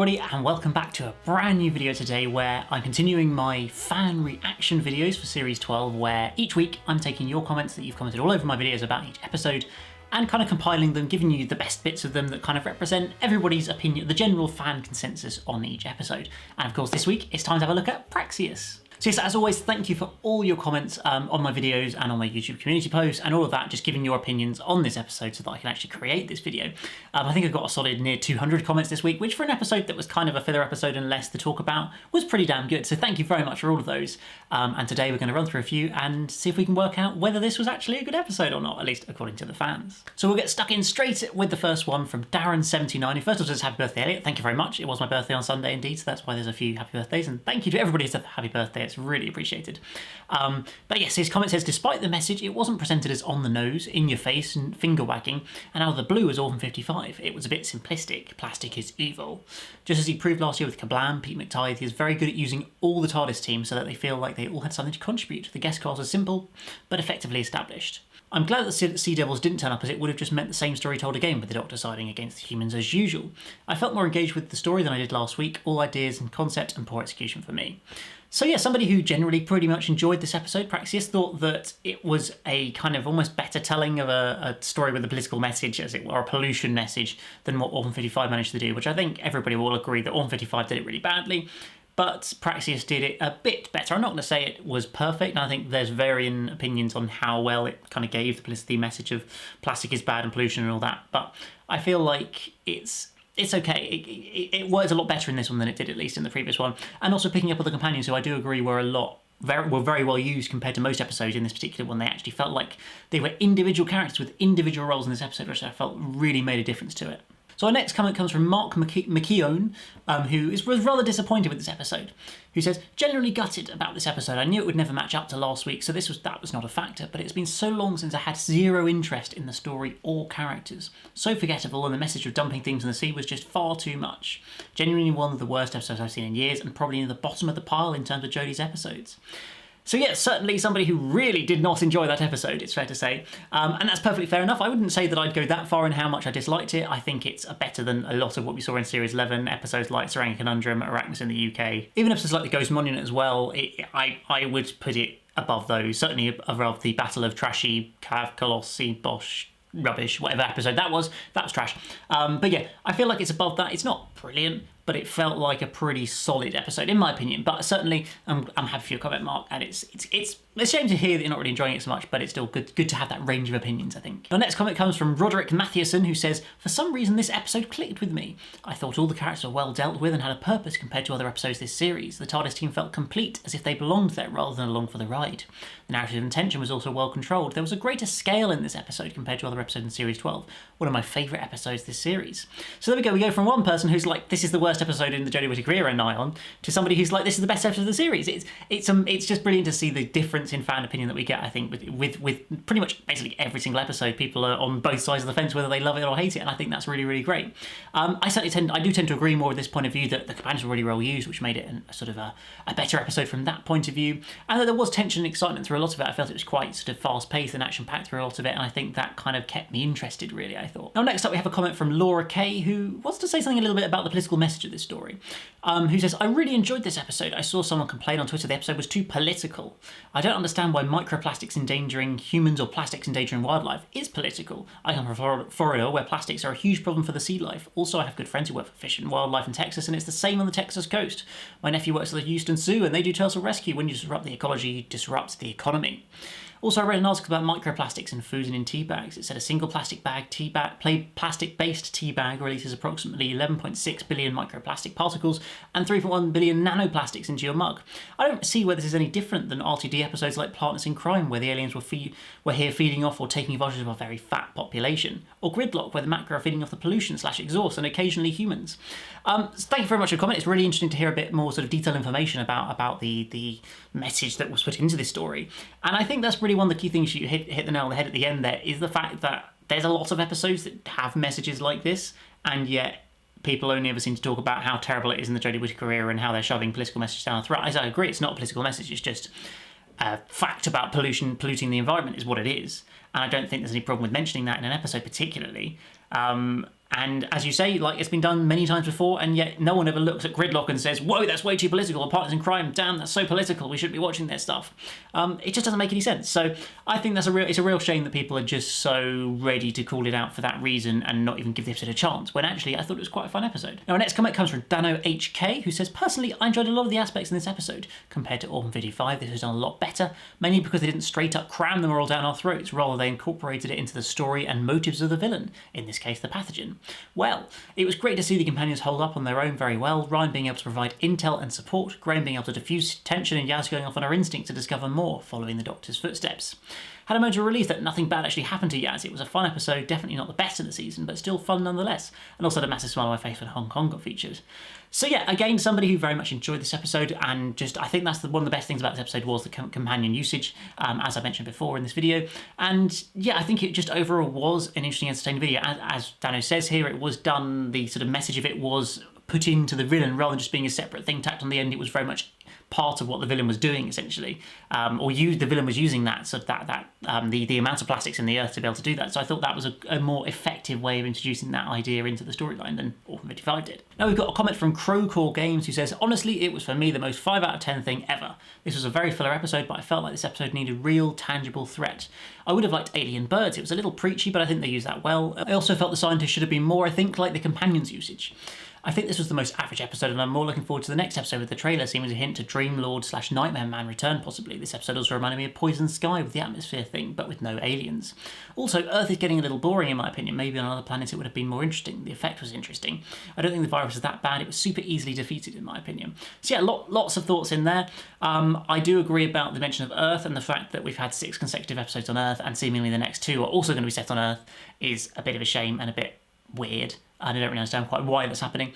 everybody, and welcome back to a brand new video today where I'm continuing my fan reaction videos for Series 12, where each week I'm taking your comments that you've commented all over my videos about each episode and kind of compiling them, giving you the best bits of them that kind of represent everybody's opinion, the general fan consensus on each episode. And of course this week it's time to have a look at Praxeus. So yes, as always, thank you for all your comments on my videos and on my YouTube community posts and all of that, just giving your opinions on this episode so that I can actually create this video. I think I got a solid near 200 comments this week, which for an episode that was kind of a filler episode and less to talk about was pretty damn good. So thank you very much for all of those. And today we're going to run through a few and see if we can work out whether this was actually a good episode or not, at least according to the fans. So we'll get stuck in straight with the first one from Darren79, who first of all says happy birthday, Elliot. Thank you very much. It was my birthday on Sunday indeed, so that's why there's a few happy birthdays. And thank you to everybody who said happy birthday. It's really appreciated. But yes, his comment says, despite the message, it wasn't presented as on the nose, in your face and finger wagging, and out of the blue as Orphan 55. It was a bit simplistic. Plastic is evil. Just as he proved last year with Kablam, Pete McKay, he is very good at using all the TARDIS team so that they feel like they all had something to contribute. The guest cast was simple, but effectively established. I'm glad that Sea Devils didn't turn up, as it would have just meant the same story told again with the Doctor siding against the humans as usual. I felt more engaged with the story than I did last week, all ideas and concept and poor execution for me. So yeah, somebody who generally pretty much enjoyed this episode, Praxeus, thought that it was a kind of almost better telling of a story with a political message, as it were, a pollution message, than what Orphan 55 managed to do, which I think everybody will agree that Orphan 55 did it really badly. But Praxeus did it a bit better. I'm not going to say it was perfect. I think there's varying opinions on how well it kind of gave the publicity message of plastic is bad and pollution and all that. But I feel like it's okay. It works a lot better in this one than it did, at least in the previous one. And also picking up on the companions, who I do agree were very well used compared to most episodes. In this particular one, they actually felt like they were individual characters with individual roles in this episode, which I felt really made a difference to it. So our next comment comes from McKeon, who was rather disappointed with this episode, who says, generally gutted about this episode. I knew it would never match up to last week, so that was not a factor, but it's been so long since I had zero interest in the story or characters. So forgettable, and the message of dumping things in the sea was just far too much. Genuinely one of the worst episodes I've seen in years, and probably in the bottom of the pile in terms of Jodie's episodes. So yeah, certainly somebody who really did not enjoy that episode, it's fair to say. And that's perfectly fair enough. I wouldn't say that I'd go that far in how much I disliked it. I think it's better than a lot of what we saw in Series 11, episodes like Seranga Conundrum, Arachnus in the UK. Even episodes like The Ghost Monument as well, I would put it above those. Certainly above the Battle of Trashy, Colossi, Bosch, rubbish, whatever episode that was trash. But yeah, I feel like it's above that. It's not brilliant, but it felt like a pretty solid episode, in my opinion. But certainly, I'm happy for your comment, Mark, and it's a shame to hear that you're not really enjoying it so much, but it's still good to have that range of opinions, I think. Our next comment comes from Roderick Mathias, who says, for some reason this episode clicked with me. I thought all the characters were well dealt with and had a purpose compared to other episodes this series. The TARDIS team felt complete, as if they belonged there rather than along for the ride. The narrative and tension was also well controlled. There was a greater scale in this episode compared to other episodes in Series 12. One of my favourite episodes this series. So there we go. We go from one person who's like, this is the worst episode in the Jodie Whittaker era and Ion, to somebody who's like, this is the best episode of the series. It's just brilliant to see the difference in fan opinion that we get, I think, with pretty much basically every single episode. People are on both sides of the fence whether they love it or hate it, and I think that's really, really great. I do tend to agree more with this point of view, that the companions were really well used, which made it a sort of a better episode from that point of view, and that there was tension and excitement through a lot of it. I felt it was quite sort of fast-paced and action-packed through a lot of it, and I think that kind of kept me interested, really, I thought. Now, next up we have a comment from Laura Kay, who wants to say something a little bit about the political message of this story, who says, I really enjoyed this episode. I saw someone complain on Twitter the episode was too political. I don't understand why microplastics endangering humans or plastics endangering wildlife is political. I come from Florida, where plastics are a huge problem for the sea life. Also, I have good friends who work for Fish and Wildlife in Texas, and it's the same on the Texas coast. My nephew works at the Houston Zoo, and they do turtle rescue. When you disrupt the ecology, you disrupt the economy. Also, I read an article about microplastics in food and in tea bags. It said a single plastic-based tea bag releases approximately 11.6 billion microplastic particles and 3.1 billion nanoplastics into your mug. I don't see where this is any different than RTD episodes like Partners in Crime, where the aliens were here feeding off or taking advantage of a very fat population, or Gridlock, where the macro are feeding off the pollution/exhaust and occasionally humans. Thank you very much for your comment. It's really interesting to hear a bit more sort of detailed information about the message that was put into this story, and I think that's really one of the key things. You hit the nail on the head at the end there, is the fact that there's a lot of episodes that have messages like this, and yet people only ever seem to talk about how terrible it is in the Jodie Whittaker era and how they're shoving political messages down our throat. As I agree, it's not a political message, it's just a fact about polluting the environment is what it is, and I don't think there's any problem with mentioning that in an episode particularly. And as you say, like, it's been done many times before, and yet no one ever looks at Gridlock and says, whoa, that's way too political, partners in crime, damn, that's so political, we shouldn't be watching their stuff. It just doesn't make any sense. So I think it's a real shame that people are just so ready to call it out for that reason and not even give the episode a chance, when actually I thought it was quite a fun episode. Now, our next comment comes from Dano HK, who says, personally, I enjoyed a lot of the aspects in this episode. Compared to Orphan 55, this was done a lot better, mainly because they didn't straight up cram them all down our throats, rather they incorporated it into the story and motives of the villain, in this case the pathogen. Well, it was great to see the companions hold up on their own very well, Ryan being able to provide intel and support, Graham being able to diffuse tension, and Yaz going off on her instinct to discover more, following the Doctor's footsteps. Had a moment of relief that nothing bad actually happened to Yaz. It was a fun episode, definitely not the best of the season, but still fun nonetheless, and also had a massive smile on my face when Hong Kong got featured. So yeah, again, somebody who very much enjoyed this episode, and just I think that's one of the best things about this episode was the companion usage, as I mentioned before in this video. And yeah, I think it just overall was an interesting, entertaining video. As Dano says here, it was done, the sort of message of it was put into the villain rather than just being a separate thing tacked on the end. It was very much part of what the villain was doing, essentially, the villain was using that, so the amount of plastics in the earth to be able to do that. So I thought that was a more effective way of introducing that idea into the storyline than Orphan 55 did. Now we've got a comment from Crowcore Games, who says, honestly, it was for me the most 5 out of 10 thing ever. This was a very filler episode, but I felt like this episode needed real, tangible threat. I would have liked alien birds. It was a little preachy, but I think they used that well. I also felt the scientists should have been more, I think, like the companions usage. I think this was the most average episode, and I'm more looking forward to the next episode with the trailer seeming to hint to Dreamlord/Nightmare Man return possibly. This episode also reminded me of Poison Sky with the atmosphere thing, but with no aliens. Also, Earth is getting a little boring in my opinion. Maybe on another planet it would have been more interesting. The effect was interesting. I don't think the virus is that bad. It was super easily defeated in my opinion. So yeah, lots of thoughts in there. I do agree about the mention of Earth, and the fact that we've had 6 consecutive episodes on Earth and seemingly the next 2 are also going to be set on Earth is a bit of a shame and a bit weird. I don't really understand quite why that's happening.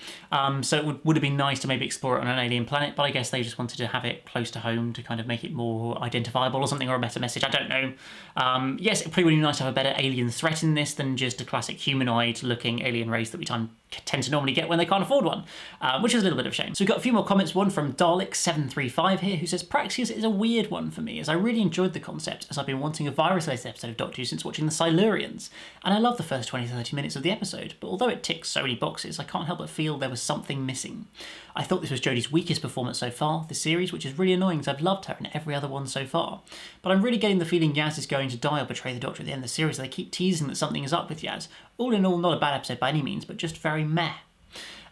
So it would have been nice to maybe explore it on an alien planet, but I guess they just wanted to have it close to home to kind of make it more identifiable or something, or a better message. I don't know. Yes, it probably would be nice to have a better alien threat in this than just a classic humanoid-looking alien race that we tend to normally get when they can't afford one, which is a little bit of a shame. So we've got a few more comments, one from Dalek735 here, who says, Praxeus is a weird one for me, as I really enjoyed the concept, as I've been wanting a virus-based episode of Doctor Who since watching the Silurians, and I love the first 20-30 minutes of the episode, but although it ticks so many boxes, I can't help but feel there was something missing. I thought this was Jodie's weakest performance so far this series, which is really annoying as I've loved her in every other one so far. But I'm really getting the feeling Yaz is going to die or betray the Doctor at the end of the series. They keep teasing that something is up with Yaz. All in all, not a bad episode by any means, but just very meh.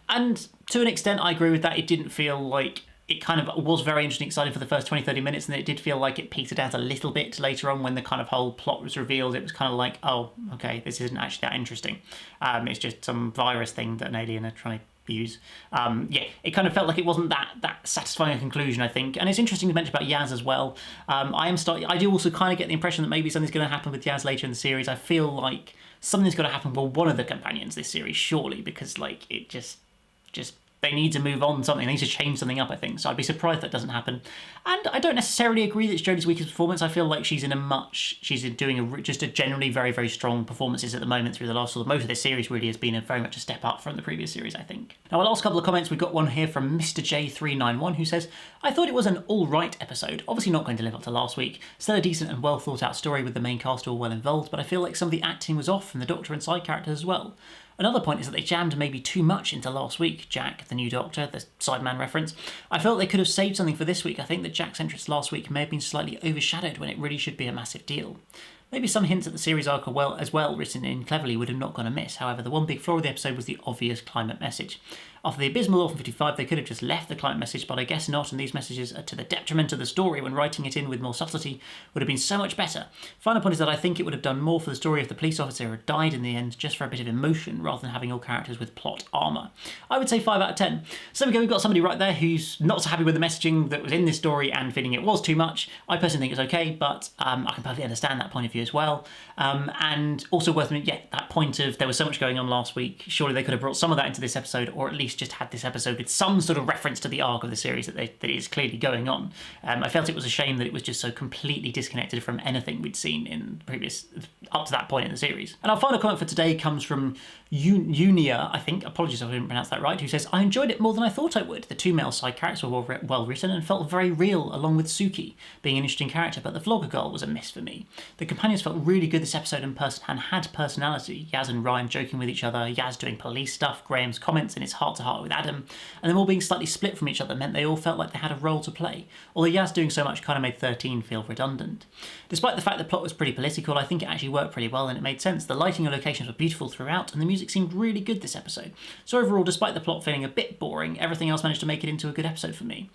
And to an extent, I agree with that. It didn't feel like... It kind of was very interesting, exciting for the first 20-30 minutes, and it did feel like it petered out a little bit later on when the kind of whole plot was revealed. It was kind of like, oh, okay, this isn't actually that interesting. It's just some virus thing that an alien are trying to use. Yeah, it kind of felt like it wasn't that satisfying a conclusion, I think. And it's interesting to mention about Yaz as well. I do also kind of get the impression that maybe something's going to happen with Yaz later in the series. I feel like something's going to happen with one of the companions this series, surely, because like it just they need to move on something. They need to change something up, I think. So I'd be surprised that doesn't happen. And I don't necessarily agree that it's Jodie's weakest performance. I feel like she's doing just a generally very, very strong performances at the moment through the last, most of this series really has been very much a step up from the previous series, I think. Now, our last couple of comments, we've got one here from Mr. J391, who says, I thought it was an alright episode. Obviously not going to live up to last week. Still a decent and well thought out story with the main cast all well involved, but I feel like some of the acting was off from the Doctor and side characters as well. Another point is that they jammed maybe too much into last week. Jack, the new Doctor, the Sideman reference. I felt they could have saved something for this week. I think that Jack's entrance last week may have been slightly overshadowed when it really should be a massive deal. Maybe some hints at the series arc as well written in cleverly would have not gone amiss. However, the one big flaw of the episode was the obvious climate message. After the abysmal Orphan 55, they could have just left the climate message, but I guess not, and these messages are to the detriment of the story when writing it in with more subtlety would have been so much better. Final point is that I think it would have done more for the story if the police officer had died in the end, just for a bit of emotion, rather than having all characters with plot armour. I would say 5 out of 10. So there we go, we've got somebody right there who's not so happy with the messaging that was in this story and feeling it was too much. I personally think it's okay, but I can perfectly understand that point of view as well. And also worth mentioning, yeah, that point of there was so much going on last week, surely they could have brought some of that into this episode, or at least just had this episode with some sort of reference to the arc of the series that is clearly going on. I felt it was a shame that it was just so completely disconnected from anything we'd seen in previous up to that point in the series. And our final comment for today comes from Knew Nia, I think, apologies if I didn't pronounce that right, who says, I enjoyed it more than I thought I would. The two male side characters were well written and felt very real, along with Suki being an interesting character, but the vlogger girl was a miss for me. The companions felt really good this episode and had personality. Yaz and Ryan joking with each other, Yaz doing police stuff, Graham's comments in his heart-to-heart with Adam, and them all being slightly split from each other meant they all felt like they had a role to play, although Yaz doing so much kind of made 13 feel redundant. Despite the fact the plot was pretty political, I think it actually worked pretty well and it made sense. The lighting and locations were beautiful throughout, and the music seemed really good this episode. So overall, despite the plot feeling a bit boring, everything else managed to make it into a good episode for me.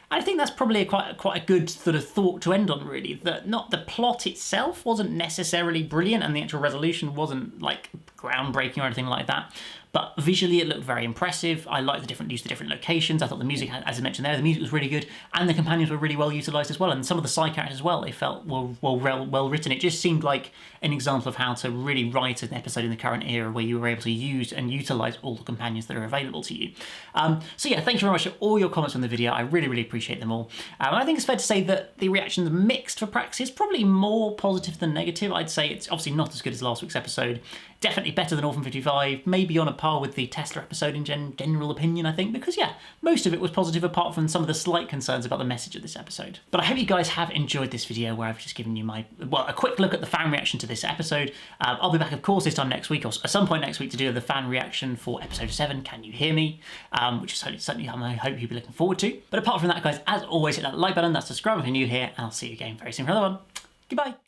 And I think that's probably quite a good sort of thought to end on, really, that not the plot itself wasn't necessarily brilliant and the actual resolution wasn't like groundbreaking or anything like that, but visually it looked very impressive. I liked the use of different locations. I thought the music, as I mentioned there, the music was really good, and the companions were really well utilised as well, and some of the side characters as well, they felt well written. It just seemed like an example of how to really write an episode in the current era where you were able to use and utilise all the companions that are available to you. So yeah, thank you very much for all your comments on the video. I really appreciate them all. And I think it's fair to say that the reactions mixed for Praxeus, probably more positive than negative. I'd say it's obviously not as good as last week's episode. Definitely better than Orphan 55, maybe on a par with the Tesla episode in general opinion, I think, because yeah, most of it was positive apart from some of the slight concerns about the message of this episode. But I hope you guys have enjoyed this video where I've just given you a quick look at the fan reaction to this episode. I'll be back, of course, this time next week, or at some point next week, to do the fan reaction for episode 7, Can You Hear Me? Which is certainly I hope you'll be looking forward to. But apart from that, guys, as always, hit that like button, that's subscribe if you're new here, and I'll see you again very soon for another one. Goodbye.